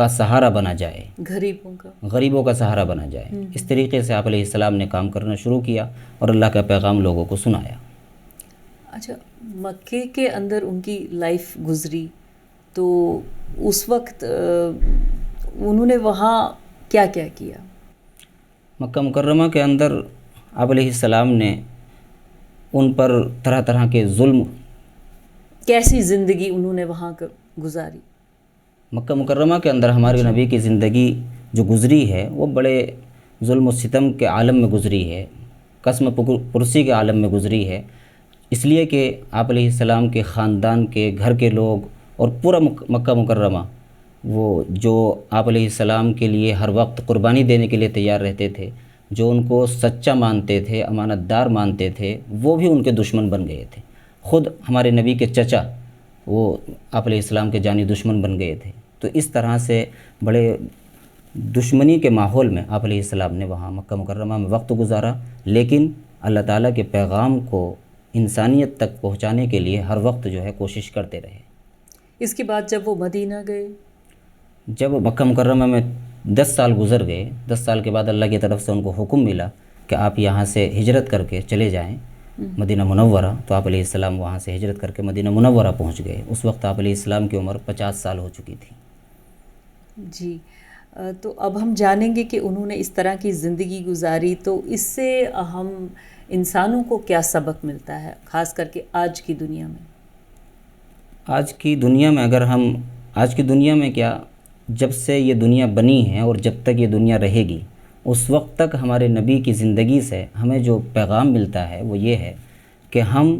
کا سہارا بنا جائے، غریبوں کا سہارا بنا جائے۔ اس طریقے سے آپ علیہ السلام نے کام کرنا شروع کیا اور اللہ کا پیغام لوگوں کو سنایا۔ اچھا، مکے کے اندر ان کی لائف گزری تو اس وقت انہوں نے وہاں کیا کیا کیا؟ مکہ مکرمہ کے اندر آپ علیہ السلام نے ان پر طرح طرح کے ظلم، کیسی زندگی انہوں نے وہاں گزاری؟ مکہ مکرمہ کے اندر ہمارے نبی کی زندگی جو گزری ہے وہ بڑے ظلم و ستم کے عالم میں گزری ہے، قسم پرسی کے عالم میں گزری ہے، اس لیے کہ آپ علیہ السلام کے خاندان کے گھر کے لوگ اور پورا مکہ مکرمہ وہ جو آپ علیہ السلام کے لیے ہر وقت قربانی دینے کے لیے تیار رہتے تھے، جو ان کو سچا مانتے تھے، امانت دار مانتے تھے، وہ بھی ان کے دشمن بن گئے تھے۔ خود ہمارے نبی کے چچا وہ آپ علیہ السلام کے جانی دشمن بن گئے تھے۔ تو اس طرح سے بڑے دشمنی کے ماحول میں آپ علیہ السلام نے وہاں مکہ مکرمہ میں وقت گزارا، لیکن اللہ تعالیٰ کے پیغام کو انسانیت تک پہنچانے کے لیے ہر وقت جو ہے کوشش کرتے رہے۔ اس کے بعد جب وہ مدینہ گئے، جب مکہ مکرمہ میں 10 سال گزر گئے، 10 سال کے بعد اللہ کی طرف سے ان کو حکم ملا کہ آپ یہاں سے ہجرت کر کے چلے جائیں مدینہ منورہ، تو آپ علیہ السلام وہاں سے ہجرت کر کے مدینہ منورہ پہنچ گئے۔ اس وقت آپ علیہ السلام کی عمر 50 سال ہو چکی تھی۔ جی، تو اب ہم جانیں گے کہ انہوں نے اس طرح کی زندگی گزاری، تو اس سے ہم انسانوں کو کیا سبق ملتا ہے، خاص کر کے آج کی دنیا میں؟ آج کی دنیا میں اگر ہم آج کی دنیا میں کیا، جب سے یہ دنیا بنی ہے اور جب تک یہ دنیا رہے گی، اس وقت تک ہمارے نبی کی زندگی سے ہمیں جو پیغام ملتا ہے وہ یہ ہے کہ ہم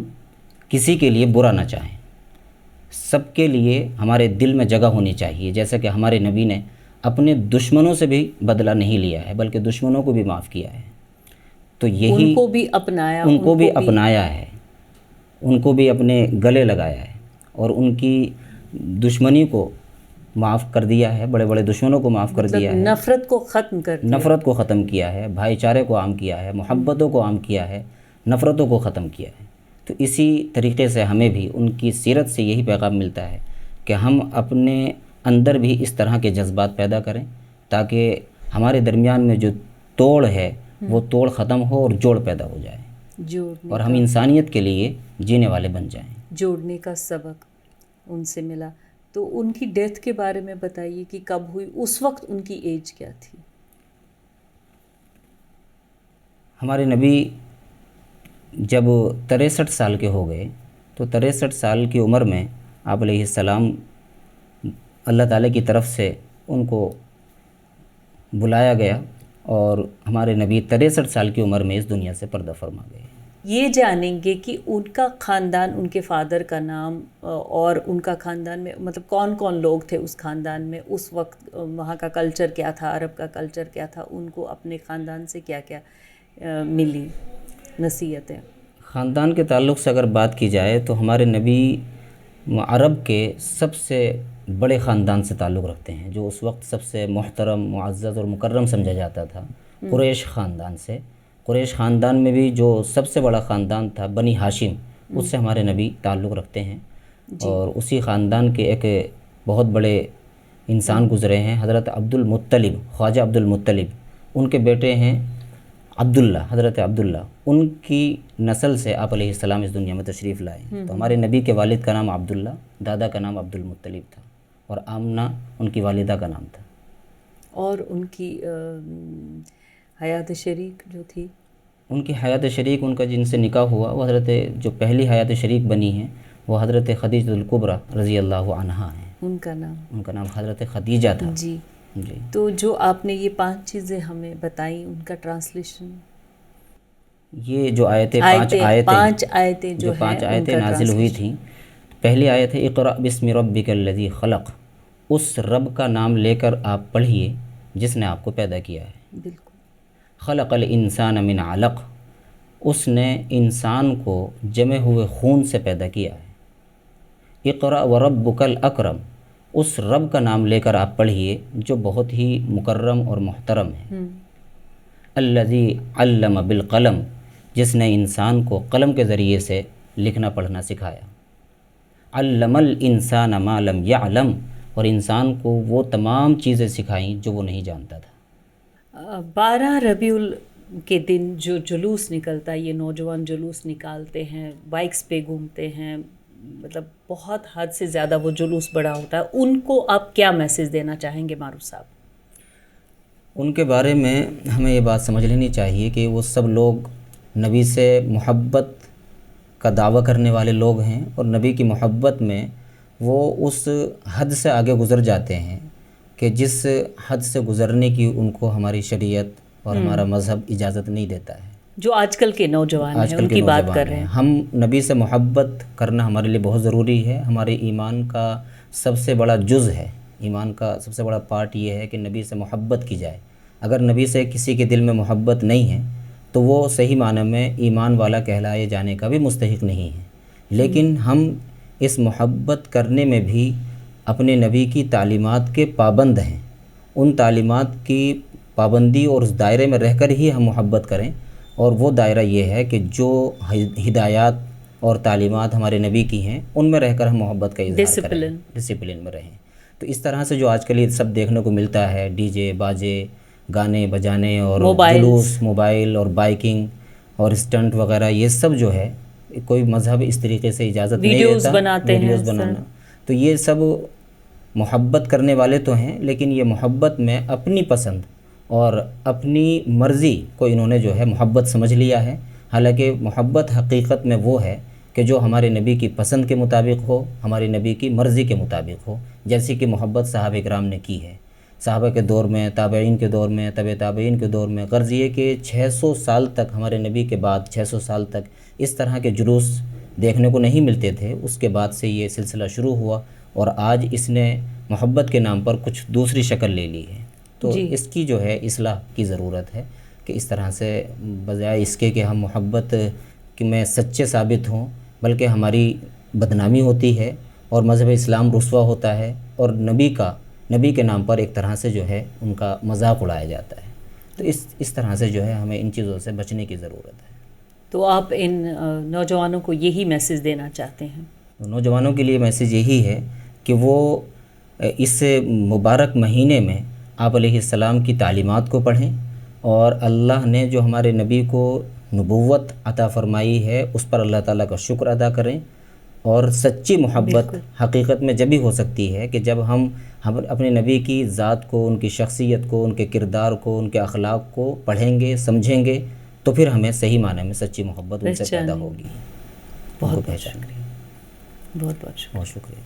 کسی کے لیے برا نہ چاہیں، سب کے لیے ہمارے دل میں جگہ ہونی چاہیے، جیسا کہ ہمارے نبی نے اپنے دشمنوں سے بھی بدلہ نہیں لیا ہے بلکہ دشمنوں کو بھی معاف کیا ہے۔ تو یہی ان کو بھی اپنایا ہے، ان کو بھی اپنے گلے لگایا ہے اور ان کی دشمنی کو معاف کر دیا ہے، بڑے بڑے دشمنوں کو معاف کر دیا ہے، نفرت کو ختم کیا ہے، بھائی چارے کو عام کیا ہے، محبتوں کو عام کیا ہے، نفرتوں کو ختم کیا ہے۔ تو اسی طریقے سے ہمیں بھی ان کی سیرت سے یہی پیغام ملتا ہے کہ ہم اپنے اندر بھی اس طرح کے جذبات پیدا کریں تاکہ ہمارے درمیان میں جو توڑ ہے وہ توڑ ختم ہو اور جوڑ پیدا ہو جائے اور ہم انسانیت کے لیے جینے والے بن جائیں۔ جوڑنے کا سبق ان سے ملا۔ تو ان کی ڈیتھ کے بارے میں بتائیے کہ کب ہوئی، اس وقت ان کی ایج کیا تھی؟ ہمارے نبی جب 63 سال کے ہو گئے تو 63 سال کی عمر میں آپ علیہ السلام اللہ تعالیٰ کی طرف سے ان کو بلایا گیا اور ہمارے نبی 63 سال کی عمر میں اس دنیا سے پردہ فرما گئے۔ یہ جانیں گے کہ ان کا خاندان، ان کے فادر کا نام اور ان کا خاندان میں مطلب کون کون لوگ تھے اس خاندان میں، اس وقت وہاں کا کلچر کیا تھا، عرب کا کلچر کیا تھا، ان کو اپنے خاندان سے کیا کیا ملی نصیحتیں؟ خاندان کے تعلق سے اگر بات کی جائے تو ہمارے نبی عرب کے سب سے بڑے خاندان سے تعلق رکھتے ہیں، جو اس وقت سب سے محترم، معزز اور مکرم سمجھا جاتا تھا، قریش خاندان سے۔ قریش خاندان میں بھی جو سب سے بڑا خاندان تھا بنی ہاشم، اس سے ہمارے نبی تعلق رکھتے ہیں اور اسی خاندان کے ایک بہت بڑے انسان گزرے ہیں، حضرت عبد المطلب، خواجہ عبد المطلب، ان کے بیٹے ہیں عبداللہ، حضرت عبداللہ، ان کی نسل سے آپ علیہ السلام اس دنیا میں تشریف لائے۔ تو ہمارے نبی کے والد کا نام عبداللہ، دادا کا نام عبد المطلب تھا اور آمنہ ان کی والدہ کا نام تھا۔ اور ان کی حیات شریک جو تھی، ان کی حیات شریک، ان کا جن سے نکاح ہوا، وہ حضرت جو پہلی حیات شریک بنی ہیں وہ حضرت خدیجہ الکبریٰ رضی اللہ عنہا ہیں۔ ان کا نام حضرت خدیجہ تھا۔ جی۔ تو جو آپ نے یہ 5 چیزیں ہمیں بتائیں، ان کا ٹرانسلیشن؟ یہ جو پانچ آیتیں نازل ہوئی تھیں، پہلی آیت ہے اقرأ بسم ربک الذی خلق، اس رب کا نام لے کر آپ پڑھیے جس نے آپ کو پیدا کیا ہے۔ بالکل۔ خلق الانسان من علق، اس نے انسان کو جمے ہوئے خون سے پیدا کیا ہے۔ اقرأ وربک الاکرم، اس رب کا نام لے کر آپ پڑھیے جو بہت ہی مکرم اور محترم ہے۔ الذی علم بالقلم، جس نے انسان کو قلم کے ذریعے سے لکھنا پڑھنا سکھایا۔ علم الانسان ما لم یعلم، اور انسان کو وہ تمام چیزیں سکھائیں جو وہ نہیں جانتا تھا۔ 12 ربیع کے دن جو جلوس نکلتا ہے، یہ نوجوان جلوس نکالتے ہیں، بائکس پہ گھومتے ہیں، مطلب بہت حد سے زیادہ وہ جلوس بڑا ہوتا ہے، ان کو آپ کیا میسیج دینا چاہیں گے معروف صاحب؟ ان کے بارے میں ہمیں یہ بات سمجھ لینی چاہیے کہ وہ سب لوگ نبی سے محبت کا دعویٰ کرنے والے لوگ ہیں، اور نبی کی محبت میں وہ اس حد سے آگے گزر جاتے ہیں کہ جس حد سے گزرنے کی ان کو ہماری شریعت اور ہمارا مذہب اجازت نہیں دیتا ہے۔ جو آج کل کے نوجوان ہیں ان کی بات کر رہے ہیں۔ ہم نبی سے محبت کرنا ہمارے لیے بہت ضروری ہے، ہمارے ایمان کا سب سے بڑا جز ہے، ایمان کا سب سے بڑا پارٹ یہ ہے کہ نبی سے محبت کی جائے۔ اگر نبی سے کسی کے دل میں محبت نہیں ہے تو وہ صحیح معنی میں ایمان والا کہلائے جانے کا بھی مستحق نہیں ہے۔ لیکن ہم اس محبت کرنے میں بھی اپنے نبی کی تعلیمات کے پابند ہیں، ان تعلیمات کی پابندی اور اس دائرے میں رہ کر ہی ہم محبت کریں، اور وہ دائرہ یہ ہے کہ جو ہدایات اور تعلیمات ہمارے نبی کی ہیں ان میں رہ کر ہم محبت کا اظہار کریں، ڈسپلن میں رہیں۔ تو اس طرح سے جو آج کل یہ سب دیکھنے کو ملتا ہے، ڈی جے باجے، گانے بجانے اور جلوس، موبائل اور بائکنگ اور اسٹنٹ وغیرہ، یہ سب جو ہے کوئی مذہب اس طریقے سے اجازت نہیں دیتا، ویڈیوز بنانا، تو یہ سب محبت کرنے والے تو ہیں، لیکن یہ محبت میں اپنی پسند اور اپنی مرضی کو انہوں نے جو ہے محبت سمجھ لیا ہے، حالانکہ محبت حقیقت میں وہ ہے کہ جو ہمارے نبی کی پسند کے مطابق ہو، ہمارے نبی کی مرضی کے مطابق ہو، جیسی کہ محبت صحابہ کرام نے کی ہے، صحابہ کے دور میں، تابعین کے دور میں، تبع تابعین کے دور میں۔ غرض یہ کہ 600 سال تک ہمارے نبی کے بعد 600 سال تک اس طرح کے جلوس دیکھنے کو نہیں ملتے تھے، اس کے بعد سے یہ سلسلہ شروع ہوا، اور آج اس نے محبت کے نام پر کچھ دوسری شکل لے لی ہے۔ تو اس کی جو ہے اصلاح کی ضرورت ہے کہ اس طرح سے بجائے اس کے کہ ہم محبت میں سچے ثابت ہوں، بلکہ ہماری بدنامی ہوتی ہے اور مذہب اسلام رسوا ہوتا ہے، اور نبی کے نام پر ایک طرح سے جو ہے ان کا مذاق اڑایا جاتا ہے۔ تو اس طرح سے جو ہے ہمیں ان چیزوں سے بچنے کی ضرورت ہے۔ تو آپ ان نوجوانوں کو یہی میسیج دینا چاہتے ہیں؟ نوجوانوں کے لیے میسیج یہی ہے کہ وہ اس مبارک مہینے میں آپ علیہ السلام کی تعلیمات کو پڑھیں، اور اللہ نے جو ہمارے نبی کو نبوت عطا فرمائی ہے اس پر اللہ تعالیٰ کا شکر ادا کریں، اور سچی محبت حقیقت میں جبھی ہو سکتی ہے کہ جب ہم اپنے نبی کی ذات کو، ان کی شخصیت کو، ان کے کردار کو، ان کے اخلاق کو پڑھیں گے، سمجھیں گے، تو پھر ہمیں صحیح معنی میں سچی محبت ان سے پیدا ہوگی۔ بہت بہت شکریہ، بہت بہت شکریہ، بہت شکریہ۔